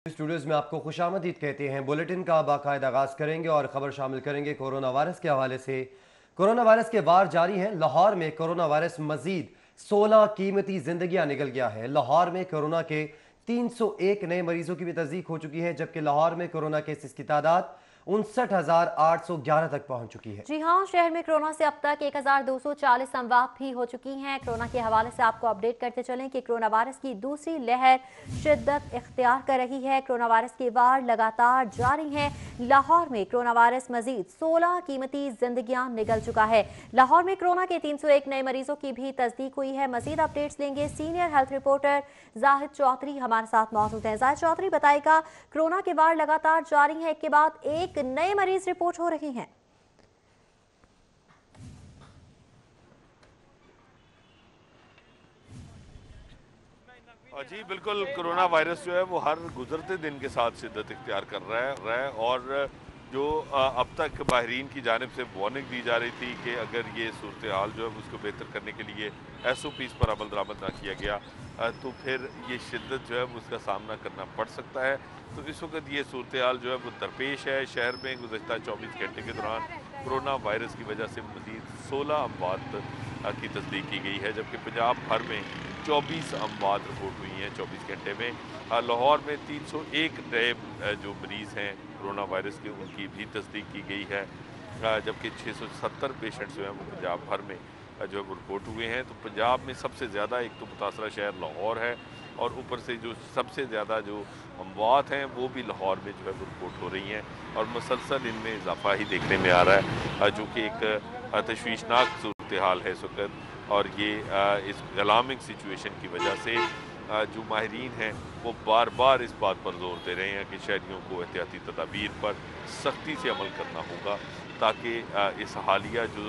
Studios में आपको खुशामदीद कहते हैं। बुलेटिन का बाकायदा आगाज करेंगे और खबर शामिल करेंगे कोरोना वायरस के हवाले से। कोरोना वायरस के वार जारी हैं। लाहौर में कोरोना वायरस मजीद 16 कीमती जिंदगियां निकल गया है। लाहौर में कोरोना के 301 नए मरीजों की भी तस्दीक हो चुकी है, जबकि लाहौर में कोरोना केसेस की तादाद 59,811 तक पहुंच चुकी है। जी हाँ, शहर में कोरोना से अब तक 1240 अमवात भी हो चुकी हैं। कोरोना के हवाले से आपको अपडेट करते चलें कि कोरोना वायरस की दूसरी लहर शिद्दत इख्तियार कर रही है। कोरोना वायरस के वार लगातार जारी हैं। लाहौर में कोरोना वायरस मजीद 16 कीमती जिंदगियां निकल चुका है। लाहौर में कोरोना के 301 नए मरीजों की भी तस्दीक हुई है। मजीद अपडेट्स लेंगे senior health reporter Zahid Chaudhry हमारे साथ मौजूद हैं। जाहिद चौधरी बताएगा, कोरोना के वार लगातार जारी है, एक के बाद एक नए मरीज रिपोर्ट हो रहे हैं। जी बिल्कुल, कोरोना वायरस जो है वो हर गुजरते दिन के साथ शिद्दत इख्तियार कर रहा है और जो अब तक माहिरीन की जानिब से वार्निंग दी जा रही थी कि अगर ये सूरत हाल जो है उसको बेहतर करने के लिए SOPs पर अमल दरामद ना किया गया तो फिर ये शिद्दत जो है उसका सामना करना पड़ सकता है। तो इस वक्त ये सूरत हाल जो है वो दरपेश है। शहर में गुज़श्ता 24 घंटे के दौरान कोरोना वायरस की वजह से मज़ीद 16 अमवात की तस्दीक की गई है, जबकि पंजाब भर में 24 अमवात रिपोर्ट हुई हैं 24 घंटे में। लाहौर में 301 नए जो मरीज़ हैं कोरोना वायरस के उनकी भी तस्दीक की गई है, जबकि 670 पेशेंट्स जो हैं वो पंजाब भर में जो है वो रिपोर्ट हुए हैं। तो पंजाब में सबसे ज़्यादा एक तो मुतासरा शहर लाहौर है और ऊपर से जो सबसे ज़्यादा जो अमवात हैं वो भी लाहौर में जो है वो रिपोर्ट हो रही हैं और मुसलसल इनमें इजाफा ही देखने में आ रहा है, जो कि एक तशवीशनाक सूरत हाल है इस वक्त। और ये इस अलार्मिंग सिचुएशन की वजह से जो माहिरीन हैं वो बार बार इस बात पर जोर दे रहे हैं कि शहरियों को एहतियाती तदाबीर पर सख्ती से अमल करना होगा, ताकि इस हालिया जो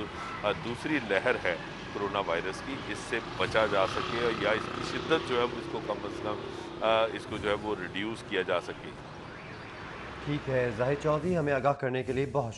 दूसरी लहर है कोरोना वायरस की, इससे बचा जा सके या इसकी शिद्दत जो है इसको कम अज़ कम इसको जो है वो रिड्यूस किया जा सके। ठीक है जाहिद चौधरी, हमें आगाह करने के लिए बहुत।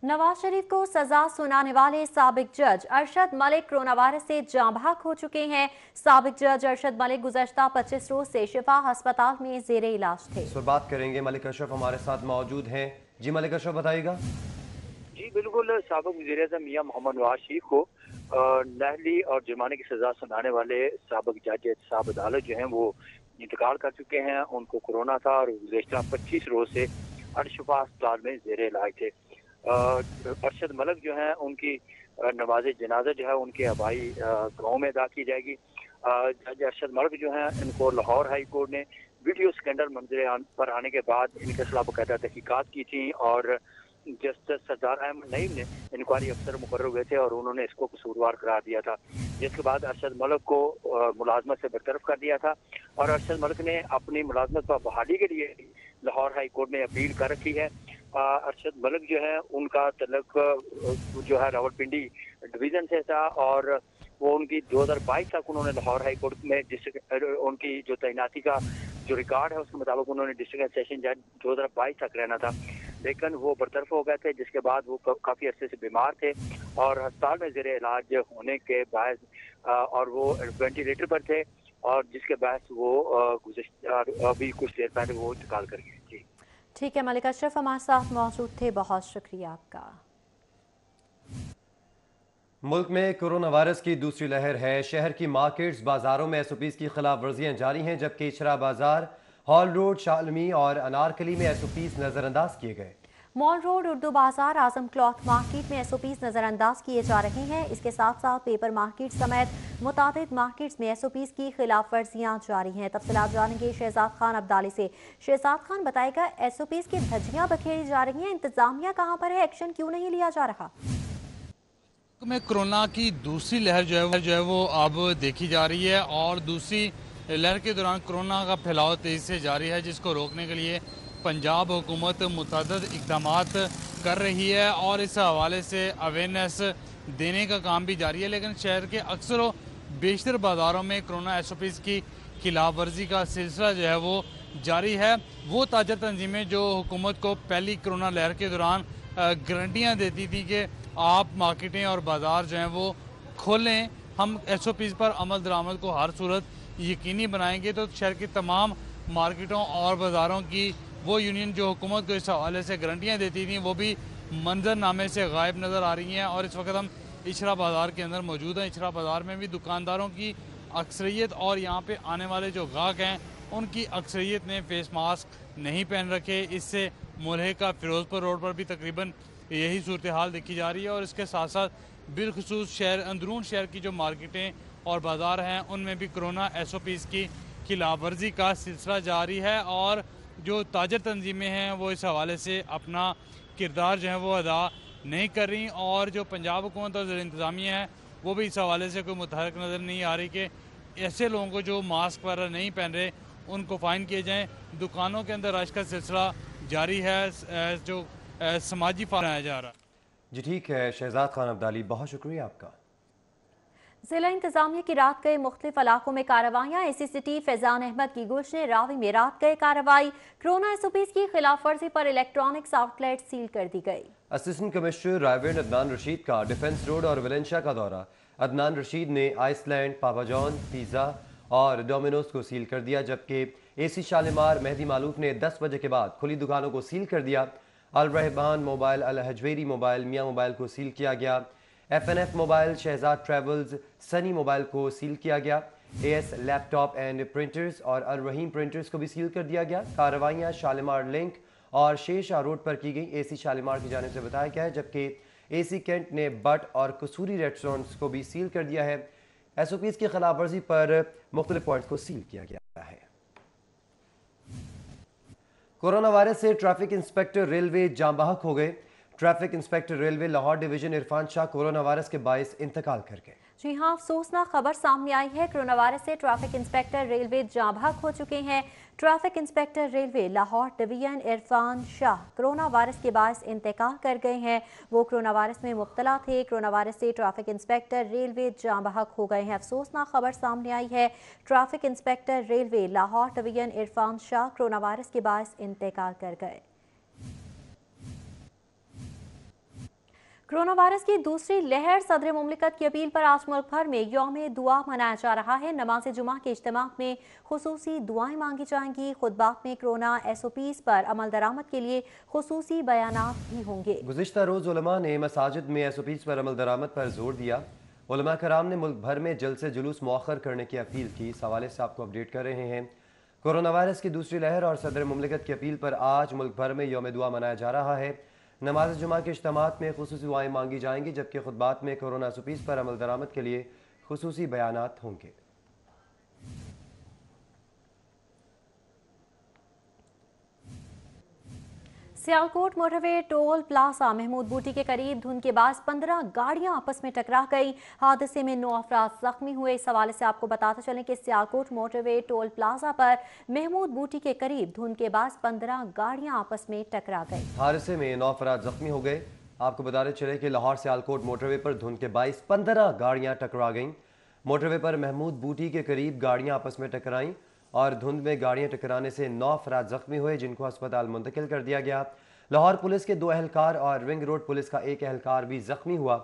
नवाज शरीफ को सजा सुनाने वाले साबिक जज अरशद मलिक कोरोना वायरस से जाँ बहक हो चुके हैं। साबिक जज अरशद मलिक गुज़श्ता 25 रोज से शिफा अस्पताल में ज़ेरे इलाज थे। इस पर बात करेंगे, मलिक अशरफ हमारे साथ मौजूद हैं। जी मलिक अशरफ बताइएगा। जी बिल्कुल, साबिक वज़ीर-ए-आज़म मियां मोहम्मद नवाज शरीफ को नाअहली और जुर्माने की सजा सुनाने वाले साबिक जज साहब अदालत जो हैं वो इंतकाल कर चुके हैं। उनको कोरोना था और गुज़श्ता 25 रोज से अल-शिफा अस्पताल में ज़ेरे इलाज थे। अरशद मलिक जो है उनकी नमाज जनाजा जो है उनके आबाई गाँव में अदा की जाएगी। जज अरशद मलिक जो है इनको लाहौर हाई कोर्ट ने वीडियो स्कैंडल मंजर पर आने के बाद इनके खिलाफ बाकायदा तहकीकात की थी और जस्टिस सरदार अहमद नईम ने इंक्वायरी अफसर मुकर्रर हुए थे और उन्होंने इसको कसूरवार करार दिया था, जिसके बाद अरशद मलिक को मुलाजमत से बरतरफ कर दिया था और अरशद मलिक ने अपनी मुलाजमत पर बहाली के लिए लाहौर हाई कोर्ट में अपील कर रखी है। अरशद मलिक जो है उनका तल्लुक जो है रावलपिंडी डिवीजन से था और वो उनकी 2022 तक उन्होंने लाहौर हाई कोर्ट में डिस्ट्रिक्ट उनकी जो तैनाती का जो रिकॉर्ड है उसके मुताबिक उन्होंने डिस्ट्रिक्ट सेशन जज 2022 तक रहना था, लेकिन वो बरतरफ हो गए थे, जिसके बाद वो काफ़ी अरसे से बीमार थे और अस्पताल में ज़ेरे इलाज होने के बाद और वो वेंटिलेटर पर थे और जिसके बाद वो अभी कुछ देर पहले वो इंतकाल कर गए। जी ठीक है, मलिक अशरफ हमारे साथ मौजूद थे, बहुत शुक्रिया आपका। मुल्क में कोरोना वायरस की दूसरी लहर है। शहर की मार्केट्स बाजारों में SOPs की खिलाफ वर्जियां जारी हैं, जबकि इचरा बाजार, हॉल रोड, शालमी और अनारकली में SOPs नजरअंदाज किए गए। मॉल रोड, उर्दू बाजार, आजम क्लॉथ मार्केट में SOPs नजरअंदाज किए जा रहे हैं। इसके साथ साथ पेपर मार्केट समेत मुतादिद मार्केट्स में SOPs की खिलाफ वर्जियां जारी हैं। तफसीलात जानेंगे शहजाद खान अब्दाली से। शहजाद खान बताएगा, SOPs की धज्जियां बखेरी जा रही हैं, इंतजामिया कहां पर है, एक्शन क्यों नहीं लिया जा रहा? में कोरोना की दूसरी लहर जो है वो अब देखी जा रही है और दूसरी लहर के दौरान कोरोना का फैलाव तेजी से जारी है, जिसको रोकने के लिए पंजाब हुकूमत मुतअद्दिद इक़दामात कर रही है और इस हवाले से अवेयरनेस देने का काम भी जारी है। लेकिन शहर के अक्सर व बेशतर बाज़ारों में कोरोना SOPs की खिलाफ वर्जी का सिलसिला जो है वो जारी है। वो ताज़ा तंजीमें जो हुकूमत को पहली कोरोना लहर के दौरान गारंटियाँ देती थी कि आप मार्केटें और बाज़ार जो हैं वो खोलें, हम SOPs पर अमल दरामद को हर सूरत यकीनी बनाएंगे तो शहर की तमाम मार्केटों और बाज़ारों की वो यूनियन जो हुकूमत को इस हवाले से गारंटियाँ देती थी वो भी मंजरनामे से गायब नज़र आ रही हैं। और इस वक्त हम इशरा बाज़ार के अंदर मौजूद हैं। इशरा बाज़ार में भी दुकानदारों की अक्सरियत और यहाँ पे आने वाले जो ग्राहक हैं उनकी अक्सरियत ने फेस मास्क नहीं पहन रखे। इससे मुल्हिका फिरोजपुर रोड पर भी तकरीबन यही सूरत हाल देखी जा रही है। और इसके साथ साथ बिलखुसूस शहर अंदरून शहर की जो मार्केटें और बाज़ार हैं उनमें भी कोरोना SOPs की खिलाफ वर्जी का सिलसिला जारी है। और जो ताजर तंजीमें हैं वो इस हवाले से अपना किरदार जो है वो अदा नहीं कर रही। और जो पंजाब हुकूमत और ज़िला इंतज़ामिया है वो भी इस हवाले से कोई मुतहरक नज़र नहीं आ रही कि ऐसे लोगों को जो मास्क वगैरह नहीं पहन रहे उनको फ़ाइन किए जाएँ। दुकानों के अंदर रश का सिलसिला जारी है जो समाजी फ़ाइन बनाया जा रहा है। जी ठीक है, शहजाद खान अब्दाली, बहुत शुक्रिया आपका। जिला इंतजामिया की रात गए मुख्तलिफ इलाकों में कार्रवाइयाँ। एसी सिटी फैजान अहमद की गुलशन रावी में रात गए कार्रवाई। कोरोना SOPs की खिलाफ वर्जी पर इलेक्ट्रॉनिक्स आउटलेट सील कर दी गई। असिस्टेंट कमिश्नर रायवेंड अदनान रशीद का डिफेंस रोड और वेलेंशिया का दौरा। अदनान रशीद ने आइसलैंड, पापा जॉन, पिज़्ज़ा और डोमिनोज को सील कर दिया, जबकि AC शालीमार मेहदी मालूफ ने 10 बजे के बाद खुली दुकानों को सील कर दिया। Al Rahman mobile, Al Hajveri mobile, Mian mobile को सील किया गया। FNF mobile, Shahzad travels, Sunny mobile को सील किया गया। AS लैपटॉप एंड प्रिंटर्स और अल रहीम प्रिंटर्स को भी सील कर दिया गया। कार्रवाइयाँ शालीमार लिंक और शेरशाह रोड पर की गई। AC शालीमार की जानिब से बताया गया है, जबकि AC कैंट ने बट और कसूरी रेस्टोरेंट्स को भी सील कर दिया है। SOPs की खिलाफ वर्जी पर मुख्तलिफ पॉइंट्स को सील किया गया है। कोरोना वायरस से ट्रैफिक इंस्पेक्टर रेलवे जाँ बहक हो गए। Traffic inspector railway Lahore division Irfan Shah corona virus के बायस इंतकाल कर गए। जी हाँ, अफसोसनाक खबर सामने आई है। कोरोना वायरस से ट्रैफिक इंस्पेक्टर रेलवे जाँ बहक हो चुके हैं। Traffic inspector railway Lahore division Irfan Shah corona virus के बायस इंतकाल कर गए हैं। वो कोरोना वायरस में मुब्तला थे। कोरोना वायरस से ट्रैफिक इंस्पेक्टर रेलवे जाँ बहक हो गए हैं। अफसोसनाक खबर सामने आई है। Traffic inspector railway Lahore division Irfan Shah corona virus के बायस इंतकाल कर गए। कोरोना वायरस की दूसरी लहर, सदर मुमलिकत की अपील पर आज मुल्क भर में यौम दुआ मनाया जा रहा है। नमाज जुमा के इज्तिमा में खुसूसी दुआएं मांगी जाएंगी। खुतबात में कोरोना SOPs पर अमल दरामद के लिए खुसूसी बयानात भी होंगे। गुज़िश्ता रोज़ उलमा ने मसाजिद में SOPs पर अमल दरामद पर जोर दिया। उलमा कराम ने मुल्क भर में जलसे जुलूस मौखर करने की अपील की। इस हवाले से आपको अपडेट कर रहे हैं। कोरोना वायरस की दूसरी लहर और सदर मुमलिकत की अपील पर आज मुल्क भर में यौम दुआ मनाया जा रहा है। नमाज जुमा के इज्तिमात में खुसूसी दुआएं मांगी जाएंगी, जबकि खुतबात में कोरोना SOPs पर अमल दरामद के लिए खुसूसी बयानात होंगे। Sialkot motorway toll plaza Mahmood Booti के करीब धुंध के बाद 15 गाड़ियां आपस में टकरा गई। हादसे में 9 अफराद जख्मी हुए। इस हवाले से आपको बताते चलें कि सियालकोट मोटरवे टोल प्लाजा पर महमूद बूटी के करीब धुंध के बाद 15 गाड़ियां आपस में टकरा गई। हादसे में 9 अफराद जख्मी हो गए। आपको बताते चले कि लाहौर सियालकोट मोटरवे पर धुंध के बायस 15 गाड़ियां टकरा गईं। मोटरवे पर महमूद बूटी के करीब गाड़ियां आपस में टकराईं और धुंध में गाड़ियां टकराने से 9 अफराद जख्मी हुए, जिनको अस्पताल मुंतकिल कर दिया गया। लाहौर पुलिस के 2 एहलकार और रिंग रोड पुलिस का 1 एहलकार भी जख्मी हुआ।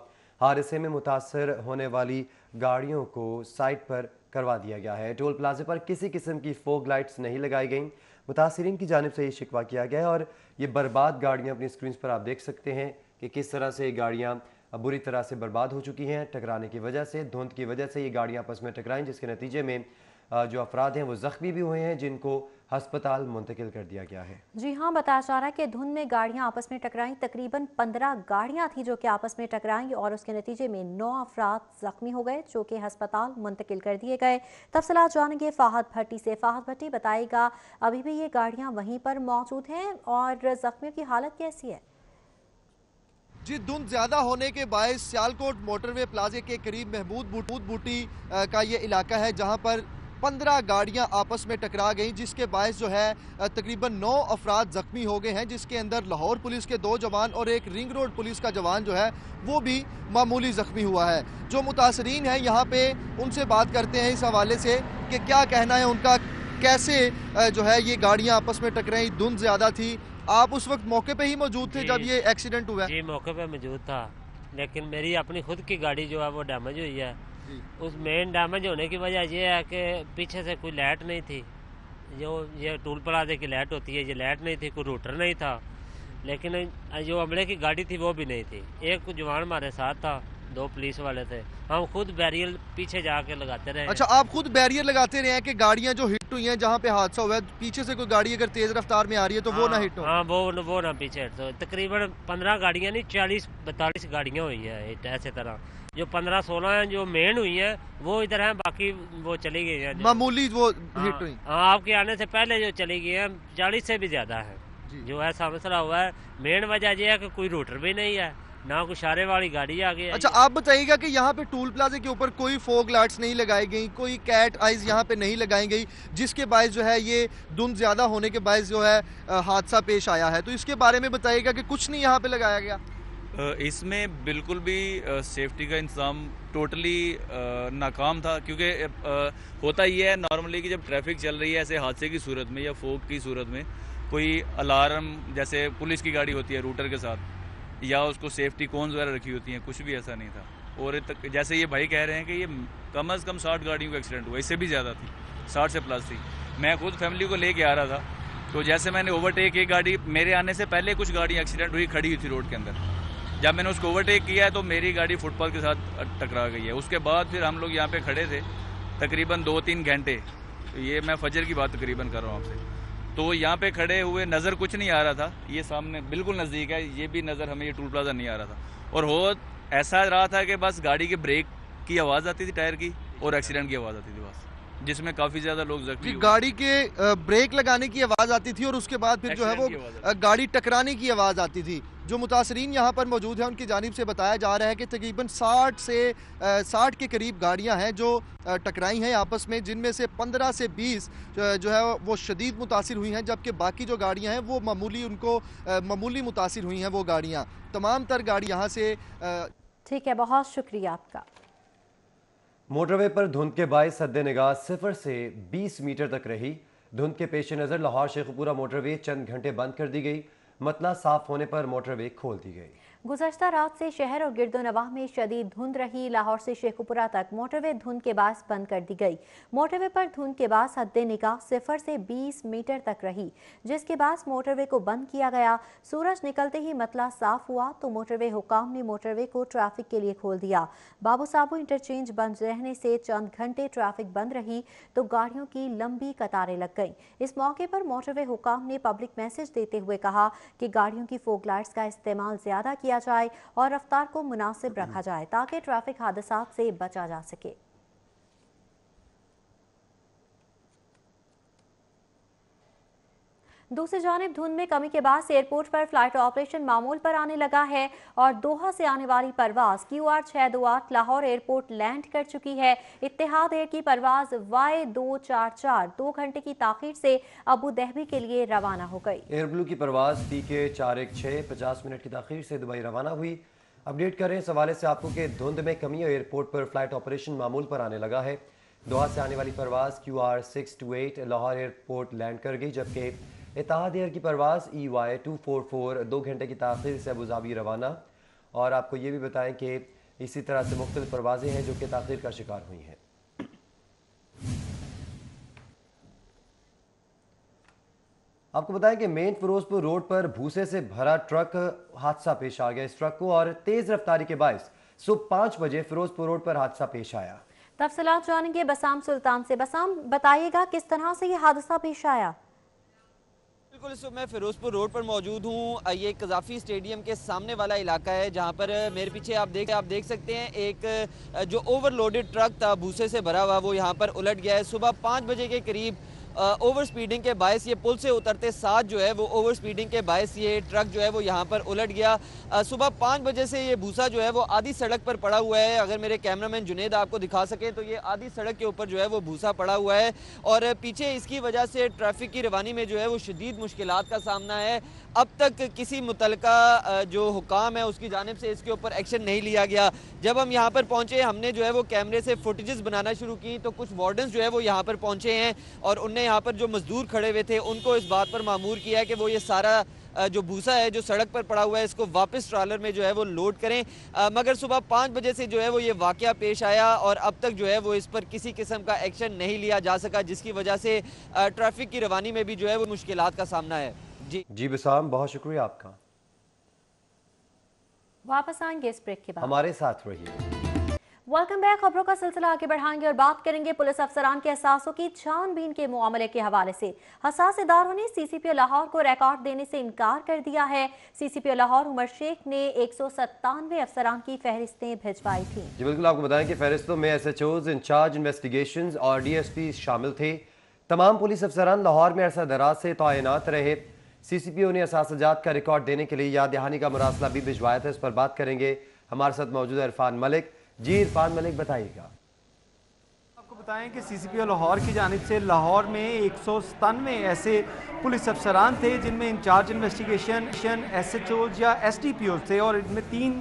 हादसे में मुतासर होने वाली गाड़ियों को साइड पर करवा दिया गया है। टोल प्लाजे पर किसी किस्म की फोग लाइट्स नहीं लगाई गई। मुतासरीन की जानिब से ये शिकवा किया गया है और ये बर्बाद गाड़ियाँ अपनी स्क्रीन पर आप देख सकते हैं कि किस तरह से गाड़ियाँ बुरी तरह से बर्बाद हो चुकी हैं टकराने की वजह से। धुंध की वजह से ये गाड़ियाँ आपस में टकराएं, जिसके नतीजे में जो अफराद हैं वो जख्मी भी हुए हैं, जिनको अस्पताल मुंतकिल कर दिया गया है। जी हाँ, बताया जा रहा है कि धुंध में गाड़ियां आपस में टकराईं। तकरीबन 15 गाड़ियां थी जो कि आपस में टकराईं और उसके नतीजे में 9 अफराद जख्मी हो गए, जो कि अस्पताल मुंतकिल कर दिए गए। तफसीलात जानेंगे फहद भट्टी से। फहद भट्टी बताएगा, अभी भी ये गाड़ियां वहीं पर मौजूद हैं और जख्मियों की हालत कैसी है? जी, धुंध ज्यादा होने के बायस सियालकोट मोटरवे प्लाजे के करीब महमूद बूटी का ये इलाका है, जहां पर 15 गाड़ियां आपस में टकरा गईं, जिसके बायस जो है तकरीबन 9 अफराद जख्मी हो गए हैं, जिसके अंदर लाहौर पुलिस के 2 जवान और एक रिंग रोड पुलिस का जवान जो है वो भी मामूली जख्मी हुआ है। जो मुतासरीन है यहाँ पे उनसे बात करते हैं इस हवाले से कि क्या कहना है उनका, कैसे जो है ये गाड़ियाँ आपस में टकराई। धुंध ज्यादा थी, आप उस वक्त मौके पे ही मौजूद थे जब ये एक्सीडेंट हुआ? जी, मौके पे मौजूद था, लेकिन मेरी अपनी खुद की गाड़ी जो है वो डैमेज हुई है उस मेन डैमेज होने की वजह यह है कि पीछे से कोई लाइट नहीं थी, जो ये टूल प्लाजे की लाइट होती है, ये लाइट नहीं थी, कोई रूटर नहीं था, लेकिन जो अमले की गाड़ी थी वो भी नहीं थी। एक जवान हमारे साथ था, 2 पुलिस वाले थे, हम खुद बैरियर पीछे जाके लगाते रहे। अच्छा, आप खुद बैरियर लगाते रहे हैं कि गाड़ियां जो हिट हुई हैं, जहां पे हादसा हुआ है, पीछे से कोई गाड़ी अगर तेज रफ्तार में आ रही है तो वो ना हिट हो? हाँ, वो ना पीछे हिट हो। तकरीबन 15 गाड़ियां नहीं, 40-42 गाड़ियां हुई हैं हिट। ऐसे तरह जो 15-16 हैं जो मेन हुई हैं वो इधर हैं, बाकी वो चली गई हैं मामूली वो हिट हुई। हाँ, आपके आने से पहले जो चली गई हैं 40 से भी ज्यादा है। जो ऐसा मसला हुआ है, मेन वजह यह है कि कोई रूटर भी नहीं है, ना कुछ इशारे वाली गाड़ी आ गई। अच्छा, आप बताइएगा कि यहाँ पे टूल प्लाजे के ऊपर कोई फॉग लाइट्स नहीं लगाई गई, कोई कैट आइज यहाँ पे नहीं लगाई गई, जिसके बायस जो है ये धुंध ज्यादा होने के बायस जो है हादसा पेश आया है, तो इसके बारे में बताइएगा कि कुछ नहीं यहाँ पे लगाया गया? इसमें बिल्कुल भी सेफ्टी का इंतज़ाम टोटली नाकाम था, क्योंकि होता ही है नॉर्मली कि जब ट्रैफिक चल रही है ऐसे हादसे की सूरत में या फोग की सूरत में, कोई अलार्म जैसे पुलिस की गाड़ी होती है रूटर के साथ, या उसको सेफ्टी कोन्स वगैरह रखी होती हैं, कुछ भी ऐसा नहीं था। और जैसे ये भाई कह रहे हैं कि ये कम अज़ कम 60 गाड़ियों का एक्सीडेंट हुआ, इससे भी ज़्यादा थी, 60 से प्लस थी। मैं खुद फैमिली को लेके आ रहा था, तो जैसे मैंने ओवरटेक, एक गाड़ी मेरे आने से पहले कुछ गाड़ियाँ एक्सीडेंट हुई, खड़ी हुई थी रोड के अंदर। जब मैंने उसको ओवरटेक किया तो मेरी गाड़ी फुटपाथ के साथ टकरा गई है। उसके बाद फिर हम लोग यहाँ पे खड़े थे तकरीबन 2-3 घंटे, ये मैं फजर की बात तकरीबन कर रहा हूँ आपसे, तो यहाँ पे खड़े हुए नज़र कुछ नहीं आ रहा था। ये सामने बिल्कुल नज़दीक है, ये भी नज़र हमें ये टूल प्लाजा नहीं आ रहा था, और हो ऐसा रहा था कि बस गाड़ी के ब्रेक की आवाज़ आती थी, टायर की, और एक्सीडेंट की आवाज़ आती थी बस, जिसमें काफ़ी ज़्यादा लोग जख्मी हुए। गाड़ी के ब्रेक लगाने की आवाज़ आती थी और उसके बाद फिर जो है वो गाड़ी टकराने की आवाज़ आती थी। जो मुतासरीन यहाँ पर मौजूद हैं उनकी जानिब से बताया जा रहा है कि तकरीबन 60 के करीब गाड़ियाँ हैं जो टकराई हैं आपस में, जिनमें से 15 से 20 जो है वो शदीद मुतासिर हुई हैं, जबकि बाकी जो गाड़ियाँ हैं वो मामूली मुतासिर हुई हैं वो गाड़ियाँ। तमाम तर गाड़ी यहाँ से ठीक है, बहुत शुक्रिया आपका। मोटरवे पर धुंध के बायस हद निगाह 0 से 20 मीटर तक रही। धुंध के पेश नज़र लाहौर शेखपुरा मोटरवे चंद घंटे बंद कर दी गई। मतला साफ होने पर मोटरवे खोल दी गई। गुज़श्ता रात से शहर और गिरदोनवाह में शदीद धुंध रही। लाहौर से शेखपुरा तक मोटरवे धुंध के बास बंद कर दी गई। मोटरवे पर धुंध के बास हद निगाह 0 से 20 मीटर तक रही, जिसके बास मोटरवे को बंद किया गया। सूरज निकलते ही मतला साफ हुआ तो मोटरवे हुकाम ने मोटरवे को ट्रैफिक के लिए खोल दिया। बाबू साबू इंटरचेंज बंद रहने से चंद घंटे ट्रैफिक बंद रही तो गाड़ियों की लंबी कतारें लग गईं। इस मौके पर मोटरवे हुकाम ने पब्लिक मैसेज देते हुए कहा कि गाड़ियों की फोग लाइट्स का इस्तेमाल ज्यादा किया जाए और रफ्तार को मुनासिब रखा जाए ताकि ट्रैफिक हादसात से बचा जा सके। दूसरी जानिब धुंध में कमी के बाद से एयरपोर्ट पर फ्लाइट ऑपरेशन मामूल पर आने लगा है और दोहा से आने वाली परवाज QR 628 लाहौर एयरपोर्ट लैंड कर चुकी है। इत्तेहाद एयर की परवाज Y244 2 घंटे की ताखीर से अबू धाबी के लिए रवाना हो गई। एयर ब्लू की परवाज PK 416 50 मिनट की ताखीर से दुबई रवाना हुई। अपडेट करें इस हवाले से आपको कि धुंध में कमी और एयरपोर्ट पर फ्लाइट ऑपरेशन मामूल पर आने लगा है। दोहा से आने वाली परवाज QR 628 लाहौर एयरपोर्ट लैंड कर गई, जबकि इत्तेहाद एयर की परवाज EY244 2 घंटे की ताख़ीर से अबू धाबी रवाना। और आपको ये भी बताएं कि इसी तरह से मुख्तलिफ परवाजें हैं जो कि ताख़ीर का शिकार हुई हैं। आपको बताएं कि मेन फिरोजपुर रोड पर भूसे से भरा ट्रक हादसा पेश आ गया। इस ट्रक को और तेज रफ्तारी के बायस सुबह 5 बजे फिरोजपुर रोड पर हादसा पेश आया। तफसीलात जानेंगे बसाम सुल्तान से। बसाम, बताइएगा किस तरह से ये हादसा पेश आया? बिल्कुल, इस वक्त मैं फिरोजपुर रोड पर मौजूद हूँ। ये कज़ाफ़ी स्टेडियम के सामने वाला इलाका है जहाँ पर मेरे पीछे आप देख सकते हैं एक जो ओवरलोडेड ट्रक था भूसे से भरा हुआ वो यहाँ पर उलट गया है। सुबह 5 बजे के करीब ओवर स्पीडिंग के बायस ये पुल से उतरते साथ जो है वो ओवर स्पीडिंग के बायस ये ट्रक जो है वो यहाँ पर उलट गया। सुबह 5 बजे से ये भूसा जो है वो आधी सड़क पर पड़ा हुआ है। अगर मेरे कैमरामैन जुनेद आपको दिखा सके तो ये आधी सड़क के ऊपर जो है वो भूसा पड़ा हुआ है और पीछे इसकी वजह से ट्रैफिक की रवानी में जो है वो शदीद मुश्किलात का सामना है। अब तक किसी मुतलका जो हुकाम है उसकी जानिब से इसके ऊपर एक्शन नहीं लिया गया। जब हम यहाँ पर पहुँचे हमने जो है वो कैमरे से फुटेजेस बनाना शुरू की तो कुछ वार्डन्स जो है वो यहाँ पर पहुँचे हैं और उनने यहाँ पर जो मजदूर खड़े हुए थे उनको इस बात पर मामूर किया है कि वो ये सारा जो भूसा है जो सड़क पर पड़ा हुआ है इसको वापस ट्रॉलर में जो है वो लोड करें। मगर सुबह 5 बजे से जो है वो ये वाकया पेश आया और अब तक जो है वो इस पर किसी किस्म का एक्शन नहीं लिया जा सका, जिसकी वजह से ट्रैफिक की रवानी में भी जो है वो मुश्किलात का सामना है। जी बिसाम, बहुत शुक्रिया आपका। वापस आएंगे इस ब्रेक के बाद, हमारे साथ रहिए। Welcome back. खबरों का सिलसिला आगे बढ़ाएंगे और बात करेंगे पुलिस अफसरान के एहसासों की छानबीन के मामले के हवाले से। हसास इदारों ने सीसीपीओ लाहौर को रिकॉर्ड देने से इनकार कर दिया है। सीसीपीओ लाहौर उमर शेख ने 197 अफसरान की फहरिस्तें भिजवाई थी। जी बिल्कुल, आपको बताएं कि फहरिस्तों में SHOs, इंचार्ज इन्वेस्टिगेशंस और DSP शामिल थे। तमाम पुलिस अफसरान लाहौर में अरसा दराज से तैनात रहे। CCPO ने असासजात का रिकॉर्ड देने के लिए याद दहानी का मुरासला भी भिजवाया था। इस पर बात करेंगे, हमारे साथ मौजूद है इरफान मलिक। जी इरफान मलिक, बताइएगा। आपको बताएं कि CCPO लाहौर की जानिब से लाहौर में 197 ऐसे पुलिस अफसरान थे जिनमें इंचार्ज इन्वेस्टिगेशन, SHOs या SDPOs थे और इनमें 3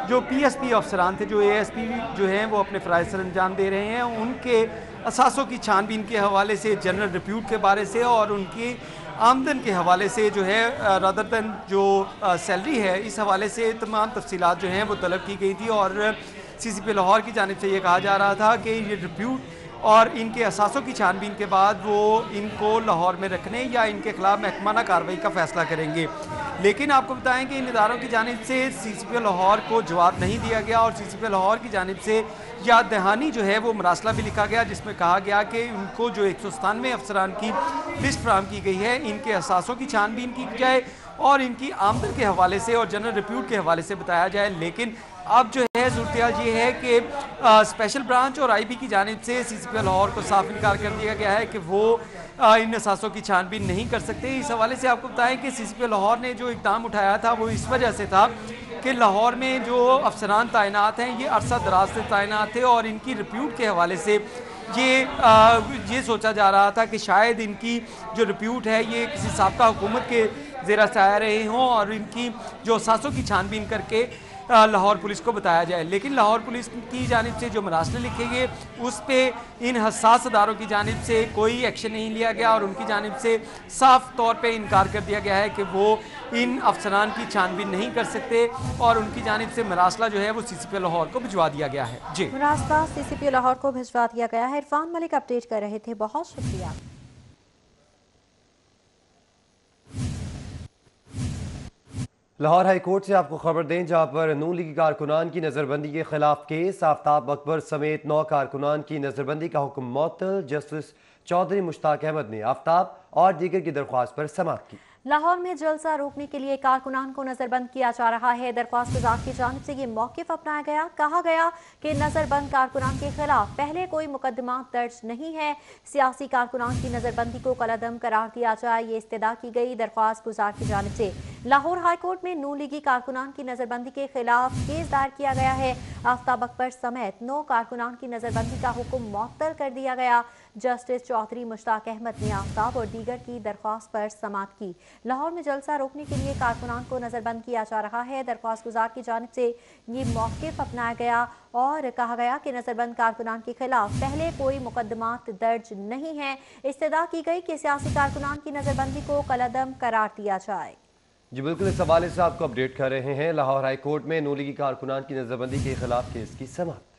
जो PSP अफसरान थे, जो ASP जो हैं वो अपने फ़राइज़ सर अंजाम दे रहे हैं। उनके असासों की छानबीन के हवाले से, जनरल रिप्यूट के बारे से और उनकी आमदन के हवाले से जो है रादर दैन जो सैलरी है इस हवाले से तमाम तफसीलात जो हैं वो तलब की गई थी। और CCPO लाहौर की जानिब से ये कहा जा रहा था कि ये रिप्यूट और इनके असासों की छानबीन के बाद वो इनको लाहौर में रखने या इनके खिलाफ महकमाना कार्रवाई का फैसला करेंगे। लेकिन आपको बताएं कि इन इदारों की जानिब से CCPO लाहौर को जवाब नहीं दिया गया और CCPO लाहौर की जानिब से याद दहानी जो है वो मरासला भी लिखा गया, जिसमें कहा गया कि उनको जो 197 अफसरान की लिस्ट फराहम की गई है, इनके असासों की छानबीन की जाए और इनकी आमदन के हवाले से और जनरल रिप्यूट के हवाले से बताया जाए। लेकिन अब जो है सूरत ये है कि स्पेशल ब्रांच और IB की जानिब से CCPO लाहौर को साफ इनकार कर दिया गया है कि वो इन असासों की छानबीन नहीं कर सकते। इस हवाले से आपको बताएं कि CCPO लाहौर ने जो इक़दाम उठाया था वो इस वजह से था कि लाहौर में जो अफसरान तैनात हैं ये अरसा दराज से तैनात थे और इनकी रिप्यूट के हवाले से ये सोचा जा रहा था कि शायद इनकी जो रिप्यूट है ये किसी साबका हुकूमत के ज़ेरा से आ रहे हों और इनकी जो असासों की छानबीन करके लाहौर पुलिस को बताया जाए। लेकिन लाहौर पुलिस की जानिब से जो मरासले लिखे गए उस पर इन हसास अदारों की जानिब से कोई एक्शन नहीं लिया गया और उनकी जानिब से साफ तौर पे इनकार कर दिया गया है कि वो इन अफसरान की छानबीन नहीं कर सकते और उनकी जानिब से मरासला जो है वो CCPO लाहौर को भिजवा दिया गया है। जी, मरासला CCPO लाहौर को भिजवा दिया गया है। इरफान मलिक अपडेट कर रहे थे, बहुत शुक्रिया। लाहौर हाई कोर्ट से आपको खबर दें, जहां पर नून लीगी कारकुनान की नज़रबंदी के खिलाफ केस, आफ्ताब अकबर समेत 9 कारकुनान की नज़रबंदी का हुक्म मुअत्तल। जस्टिस चौधरी मुश्ताक अहमद ने आफ्ताब और दीगर की दरख्वास्त पर समाअत की। लाहौर में जलसा रोकने के लिए कारकुनान को नजरबंद किया जा रहा है। दरख्वास्त गुजार की जानिब से ये मौक़िफ़ अपनाया गया। कहा गया कि नजरबंद कारकुनान के खिलाफ पहले कोई मुकदमा दर्ज नहीं है। सियासी कारकुनान की नजरबंदी को कलअदम करार दिया जाए, ये इस्तदा की गई। दरख्वास्त गुजार की जानिब से लाहौर हाई कोर्ट में नून लीगी कारकुनान की नजरबंदी के खिलाफ केस दायर किया गया है। आफ्ताब अकबर समेत 9 कारकुनान की नजरबंदी का हुक्म मुअत्तल कर दिया गया। जस्टिस चौधरी मुश्ताक अहमद ने आफ्ताब और दीगर की दरख्वास्त पर समाअत की। लाहौर में जलसा रोकने के लिए कारकुनान को नजरबंद किया जा रहा है। दरख्वास्त गुजार की जानिब से ये मौक़िफ़ अपनाया गया और कहा गया कि नजरबंद कारकुनान के खिलाफ पहले कोई मुकदमात दर्ज नहीं है। इस्तदा की गई कि सियासी कारकुनान की नजरबंदी को कलअदम करार दिया जाए। जी बिल्कुल, इस हवाले से आपको अपडेट कर रहे हैं। लाहौर हाई कोर्ट में नून लीगी कारकुनान की नजरबंदी के खिलाफ केस की समाअत।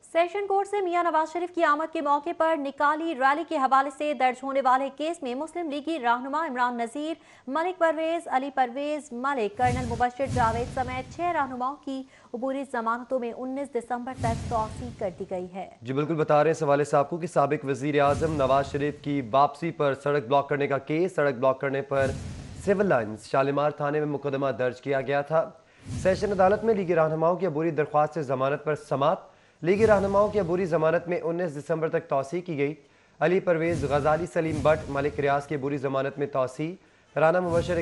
सेशन कोर्ट से मियां नवाज शरीफ की आमद के मौके पर निकाली रैली के हवाले से दर्ज होने वाले केस में मुस्लिम लीगी रहनुमा इमरान नज़ीर, मलिक परवेज, अली परवेज मलिक, कर्नल मुबश्शिर जावेद समेत 6 रहनुमाओं की अबूरी जमानतों में 19 दिसंबर तक तौसीक कर दी गई है। जी बिल्कुल, बता रहे हैं इस हवाले से आपको कि साबिक वजीर आजम नवाज शरीफ की वापसी पर सड़क ब्लॉक करने का केस, सड़क ब्लॉक करने पर सिविल लाइन्स शालीमार थाने में मुकदमा दर्ज किया गया था। सेशन अदालत में लीगी रहनुमाओं की अबूरी दरख्वास्त से जमानत पर समाअत। लीगी रहनुमाओं की अबूरी जमानत में 19 दिसंबर तक तौसीक की गई। अली परवेज, गजाली सलीम बट, मलिक रियाज की अबूरी जमानत में तौसीक, राना मुबश्शिर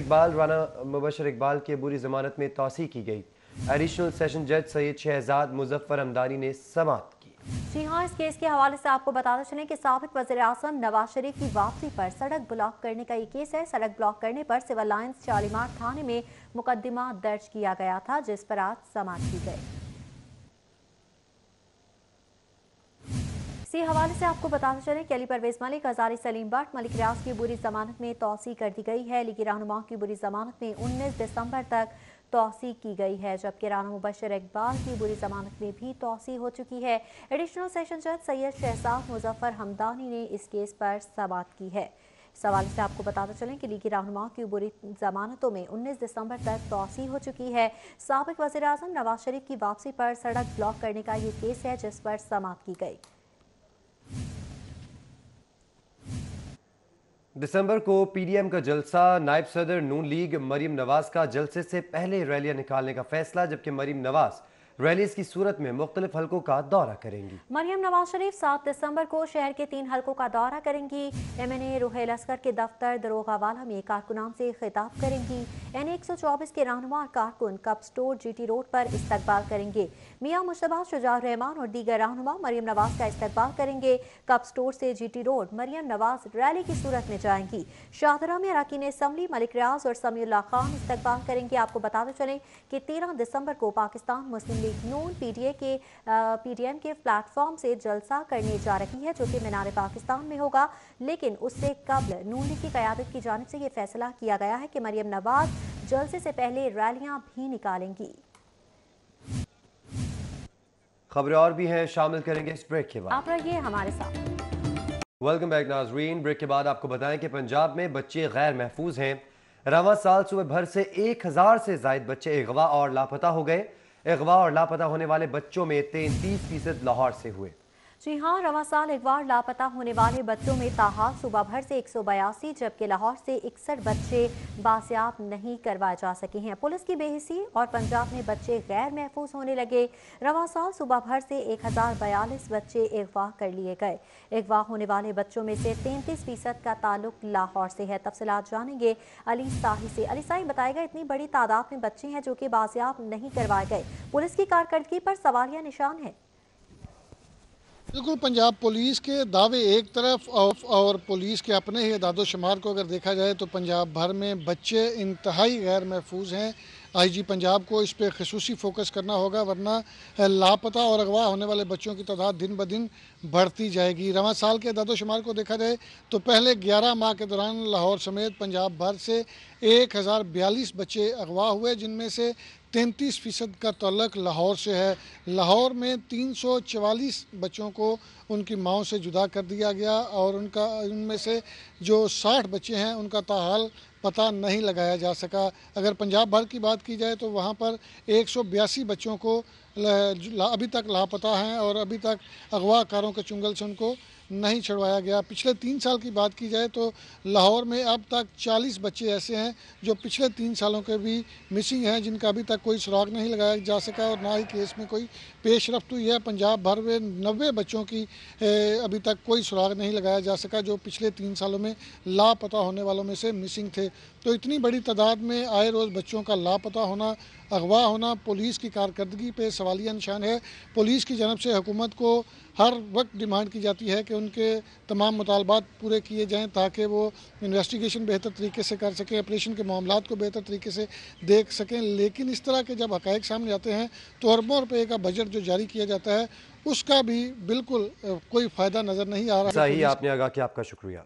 इकबाल की अबूरी जमानत में तौसीक की गई। एडिशनल सेशन जज सैयद शहजाद मुजफ्फर हमदानी ने समाअत की। जी हाँ, इस केस के हवाले से आपको बताते चलें कि साबिक वज़ीर आज़म नवाज शरीफ की वापसी पर सड़क ब्लॉक करने का ये केस है। सड़क ब्लॉक करने पर सिविल लाइन्स शालीमार थाने में मुकदमा दर्ज किया गया था, जिस पर आज समाअत की गई। इसी हवाले से आपको बताते चलें कि अली परवेज मलिक, हजारी सलीम बट, मलिक रियाज की बुरी जमानत में तौसी कर दी गई है। लीगी रहनुमा की बुरी जमानत में 19 दिसंबर तक तौसी की गई है, जबकि राना मुबशर इकबाल की बुरी जमानत में भी तौसी हो चुकी है। एडिशनल सेशन जज सैयद शहजाद मुजफ्फर हमदानी ने इस केस पर समाअत की है। इस हवाले से आपको बताते चलें कि लीगी रहनुमा की बुरी जमानतों में 19 दिसंबर तक तौसी हो चुकी है। साबिक वज़ीर आज़म नवाज शरीफ की वापसी पर सड़क ब्लॉक करने का ये केस है जिस पर समाअत की गई। दिसंबर को पीडीएम का जलसा, नायब सदर नून लीग मरीम नवाज का जलसे से पहले रैलियां निकालने का फैसला, जबकि मरीम नवाज रैलीज की सूरत में मुख्तलिफ हलकों का दौरा करेंगी। मरियम नवाज शरीफ 7 दिसंबर को शहर के 3 हलकों का दौरा करेंगी। MNA रुहेल असगर के दफ्तर दरोगावाला में कारकुनान से खिताब करेंगी। NA 124 के रहनुमा कारकुन कप स्टोर GT रोड पर इस्तकबाल करेंगे। मियां मुश्तबा, शुजाउर रहमान और दीगर रहनुमा मरियम नवाज का इस्तकबाल करेंगे। कप स्टोर से GT road Maryam Nawaz rally की सूरत में जाएंगी। शाहदरा में अरकान असम्बली मलिक रियाज और समीउल्लाह खान इस्तकबाल करेंगे। आपको बताते चलें कि 13 दिसंबर को पाकिस्तान मुस्लिम लीग नून PDM के प्लेटफॉर्म से जलसा करने जा रही है, जो कि मीनार पाकिस्तान में होगा। लेकिन उससे कबल नून लीग की क़यादत की जानिब से यह फैसला किया गया है कि मरियम नवाज जलसे से पहले रैलियां भी निकालेंगी। खबरें और भी हैं, शामिल करेंगे इस ब्रेक के बाद। आप रहिए हमारे साथ। वेलकम बैक नाजरीन। ब्रेक के बाद आपको बताएं कि पंजाब में बच्चे गैर महफूज हैं। रवां साल सुबह भर से 1000 से जायद बच्चे अगवा और लापता हो गए। अगवा और लापता होने वाले बच्चों में 33% लाहौर से हुए। जी हाँ, रवां साल अगवा और लापता होने वाले बच्चों में ताहाल सुबह भर से 182, जबकि लाहौर से 61 बच्चे बासियाब नहीं करवाए जा सके हैं। पुलिस की बेहिसी और पंजाब में बच्चे गैर महफूज होने लगे। रवां साल सुबह भर से 1042 बच्चे अगवा कर लिए गए। अगवा होने वाले बच्चों में से 33% का ताल्लुक लाहौर से है। तफसीलात जानेंगे अली साही से। अली साही, बताएगा इतनी बड़ी तादाद में बच्चे हैं जो कि बासियाब नहीं करवाए गए, पुलिस की कारकर्दगी पर सवालिया निशान है। बिल्कुल, पंजाब पुलिस के दावे एक तरफ और पुलिस के अपने ही अदादो शुमार को अगर देखा जाए तो पंजाब भर में बच्चे इंतहाई गैर महफूज हैं। IG पंजाब को इस पर खसूसी फोकस करना होगा, वरना लापता और अगवा होने वाले बच्चों की तादाद दिन ब दिन बढ़ती जाएगी। रवां साल के अदादो शुमार को देखा जाए तो पहले 11 माह के दौरान लाहौर समेत पंजाब भर से 1042 बच्चे अगवा हुए, जिनमें से 33% का ताल्लुक लाहौर से है। लाहौर में 344 बच्चों को उनकी माओं से जुदा कर दिया गया और उनमें से जो 60 बच्चे हैं उनका ताहाल पता नहीं लगाया जा सका। अगर पंजाब भर की बात की जाए तो वहाँ पर 182 बच्चों को अभी तक लापता हैं और अभी तक अगवाकारों के चुंगल से उनको नहीं छुड़वाया गया। पिछले 3 साल की बात की जाए तो लाहौर में अब तक 40 बच्चे ऐसे हैं जो पिछले 3 सालों के भी मिसिंग हैं, जिनका अभी तक कोई सुराग नहीं लगाया जा सका और ना ही केस में कोई पेशरफ्त हुई है। पंजाब भर में 90 बच्चों की अभी तक कोई सुराग नहीं लगाया जा सका जो पिछले 3 सालों में लापता होने वालों में से मिसिंग थे। तो इतनी बड़ी तादाद में आए रोज़ बच्चों का लापता होना, अगवा होना पुलिस की कारकर्दगी पे सवालिया निशान है। पुलिस की जानब से हुकूमत को हर वक्त डिमांड की जाती है कि उनके तमाम मुतालबात पूरे किए जाएं ताकि वो इन्वेस्टिगेशन बेहतर तरीके से कर सकें, ऑपरेशन के मामलात को बेहतर तरीके से देख सकें। लेकिन इस तरह के जब हक़ाइक़ सामने आते हैं तो अरबों रुपये का बजट जो जारी किया जाता है उसका भी बिल्कुल कोई फ़ायदा नज़र नहीं आ रहा। सही आपने आगाह किया, आपका शुक्रिया।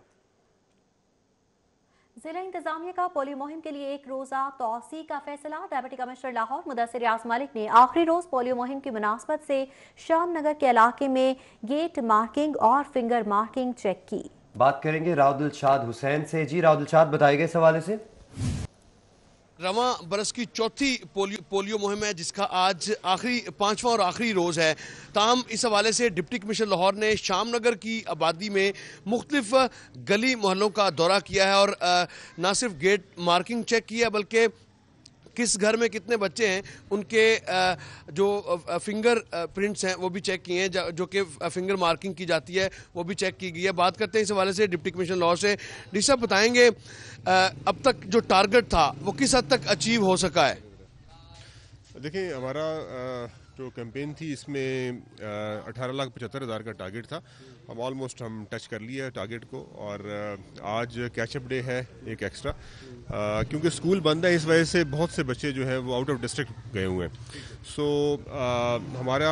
जिला इंतजामिया का पोलियो मुहिम के लिए 1 रोज़ा तौसी का फैसला। डिप्टी कमिश्नर लाहौर मुदस्सिर रियाज मलिक ने आखिरी रोज़ पोलियो मुहिम की मुनासबत से शाम नगर के इलाके में गेट मार्किंग और फिंगर मार्किंग चेक की। बात करेंगे राउदिलशाद हुसैन से। जी राउदिलशाद, बताइए इस हवाले से। रवां बरस की चौथी पोलियो मुहिम है जिसका आज पांचवा और आखिरी रोज़ है। ताहम इस हवाले से डिप्टी कमिश्नर लाहौर ने शामनगर की आबादी में मुख्तलिफ गली मोहल्लों का दौरा किया है और ना सिर्फ गेट मार्किंग चेक की है बल्कि किस घर में कितने बच्चे हैं उनके जो फिंगर प्रिंट्स हैं वो भी चेक किए हैं, जो कि फिंगर मार्किंग की जाती है वो भी चेक की गई है। बात करते हैं इस हवाले से डिप्टी कमिश्नर लाहौर से। डी साहब, बताएंगे अब तक जो टारगेट था वो किस हद तक अचीव हो सका है? देखिए, हमारा जो कैंपेन थी इसमें 18,75,000 का टारगेट था। हम टच कर लिए टारगेट को और आज कैचअप डे है एक एक्स्ट्रा, क्योंकि स्कूल बंद है इस वजह से बहुत से बच्चे जो है वो आउट ऑफ डिस्ट्रिक्ट गए हुए हैं। सो हमारा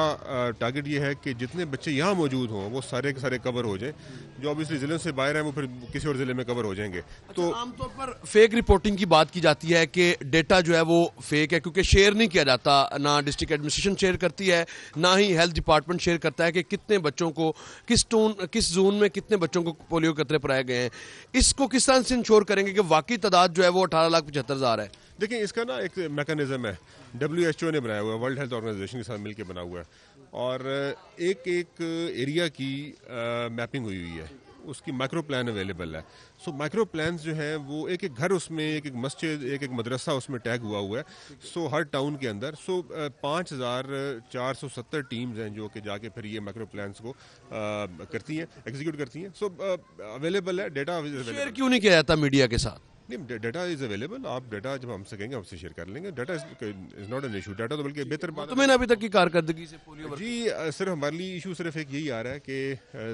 टारगेट ये है कि जितने बच्चे यहाँ मौजूद हों वो सारे के सारे कवर हो जाएं। जो ऑब्वियसली ज़िले से बाहर हैं वो फिर किसी और ज़िले में कवर हो जाएंगे। तो आमतौर पर फेक रिपोर्टिंग की बात की जाती है कि डेटा जो है वो फेक है क्योंकि शेयर नहीं किया जाता, ना डिस्ट्रिक्ट एडमिनिस्ट्रेशन शेयर करती है ना ही हेल्थ डिपार्टमेंट शेयर करता है कि कितने बच्चों को किस जोन में कितने बच्चों को पोलियो कतरे पिलाए गए हैं। इसको किस तरह से इंश्योर करेंगे कि वाकई तादाद जो है वो 18,75,000 है? देखिए इसका ना एक मैकेनिज्म है, WHO ने बनाया हुआ है, वर्ल्ड हेल्थ ऑर्गेनाइजेशन के साथ मिलकर बना हुआ है और एक एरिया की मैपिंग हुई है, उसकी माइक्रो प्लान अवेलेबल है। सो माइक्रो प्लान्स जो हैं वो एक एक घर उसमें एक मस्जिद एक मदरसा उसमें टैग हुआ हुआ है। सो हर टाउन के अंदर 5,470 टीम्स हैं जो कि जाके फिर ये माइक्रो प्लान्स को करती हैं, एग्जीक्यूट करती हैं। सो अवेलेबल है डेटा। शेयर क्यों नहीं किया जाता मीडिया के साथ? नहीं, डाटा इज अवेलेबल। आप डाटा जब हमसे कहेंगे हमसे शेयर कर लेंगे। Data is not an issue. Data तो बल्कि बेहतर बात तो मैंने अभी तक की कारकर्दगी से पोलियो जी सिर्फ हमारे लिए इशू सिर्फ एक यही आ रहा है कि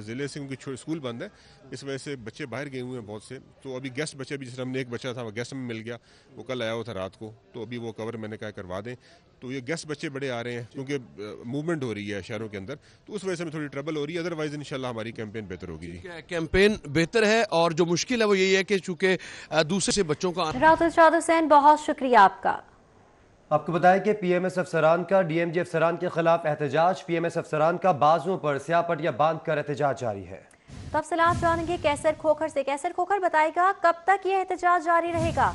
ज़िले से उनकी स्कूल बंद है, इस वजह से बच्चे बाहर गए हुए हैं बहुत से। तो अभी गेस्ट बच्चे भी, जैसे हमने एक बच्चा था वो गेस्ट में मिल गया, वो कल आया हुआ था रात को, तो अभी वो कवर मैंने कहा करवा दें। तो ये गेस्ट बच्चे बड़े आ रहे हैं क्योंकि मूवमेंट हो रही है शहरों के अंदर, तो उस वजह से थोड़ी ट्रबल हो रही है। अदरवाइज इंशाल्लाह हमारी कैंपेन बेहतर होगी। जी कैंपेन बेहतर है और जो मुश्किल है वो यही है कि चूंकि दूसरे से बच्चों का रातुल हुसैन, बहुत शुक्रिया आपका। आपको बताएं कि PMS अफसरान का DMG अफसरान के खिलाफ एहतजाज। PMS अफसरान का बाजुओं पर स्याह पट्टियां बांध कर एहतजाज जारी है। तफसीलात जानेंगे कैसर खोखर से। कैसर खोखर बताएगा कब तक ये एहतजाज जारी रहेगा?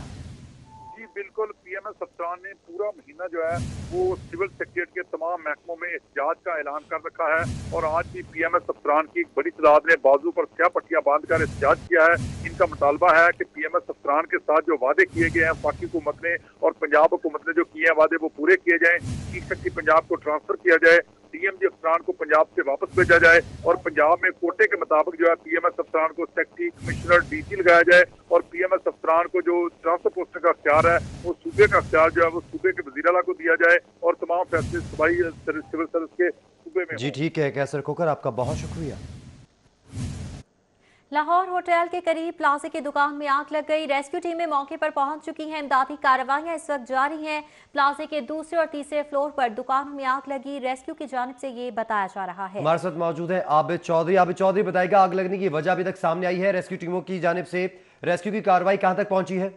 जी बिल्कुल, PMS अफसरान ने पूरा महीना जो है वो सिविल सेक्रेटरीट के तमाम महकमों में एहतजाज का ऐलान कर रखा है और आज भी PMS अफसरान की एक बड़ी तादाद ने बाजू पर स्याह पट्टियां बांधकर एहतजाज किया है। इनका मुतालबा है कि PMS अफसरान के साथ जो वादे किए गए हैं वफाकी हुकूमत ने और पंजाब हुकूमत ने जो किए हैं वादे वो पूरे किए जाएं। चीफ सेक्रेटरी पंजाब को ट्रांसफर किया जाए, DMG अफसरान को पंजाब से वापस भेजा जाए और पंजाब में कोटे के मुताबिक जो है PMS अफसरान को सेक्रेटरी, कमिश्नर, DC लगाया जाए और PMS अफसरान को जो ट्रांसफर पोस्टिंग का अख्तियार है वो सूबे का अख्तियार जो है वो सूबे के वज़ीर आला को दिया जाए और तमाम फैसले सूबाई सिविल सर्विस के सूबे में। जी ठीक है कैसर खोखर, आपका बहुत शुक्रिया। लाहौर होटल के करीब प्लाजे की दुकान में आग लग गई। रेस्क्यू टीमें मौके पर पहुंच चुकी हैं। इमदादी कार्रवाइयां इस वक्त जारी हैं। प्लाजे के दूसरे और तीसरे फ्लोर पर दुकानों में आग लगी। रेस्क्यू की जानिब से ये बताया जा रहा है। हमारे साथ मौजूद है आबिद चौधरी। आबिद चौधरी बताएगा आग लगने की वजह अभी तक सामने आई है? रेस्क्यू टीमों की जानिब से रेस्क्यू की कार्रवाई कहां तक पहुंची है?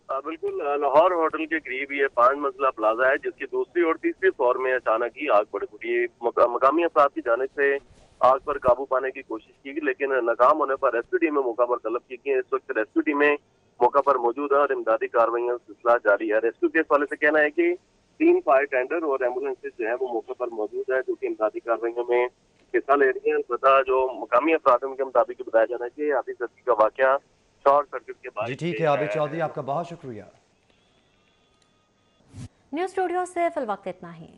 बिल्कुल, लाहौर होटल के करीब ये 5 मंजिला प्लाजा है जिसकी दूसरी और तीसरी फ्लोर में अचानक ही आग बढ़ गई। मकामी अफराद की जानिब से आग पर काबू पाने की कोशिश की लेकिन नाकाम होने पर रेस्क्यू टीमें मौका पर तलब की गई। इस वक्त रेस्क्यू टीमें मौका पर मौजूद है और इमदादी कार्रवाइयां सिलसिला जारी है। रेस्क्यू केस वाले से कहना है कि 3 फायर टेंडर और एम्बुलेंसेज जो है वो मौके पर मौजूद है जो कि इमदादी कार्रवाइयों में हिस्सा ले रही है। अलबत्ता जो मकामी अफराद के मुताबिक बताया जा रहा है कि आधी सदी का वाकया शॉर्ट सर्किट के बाद। जी ठीक है आबिद चौधरी, आपका बहुत शुक्रिया। न्यूज़ स्टूडियो से फिल वक्त इतना ही।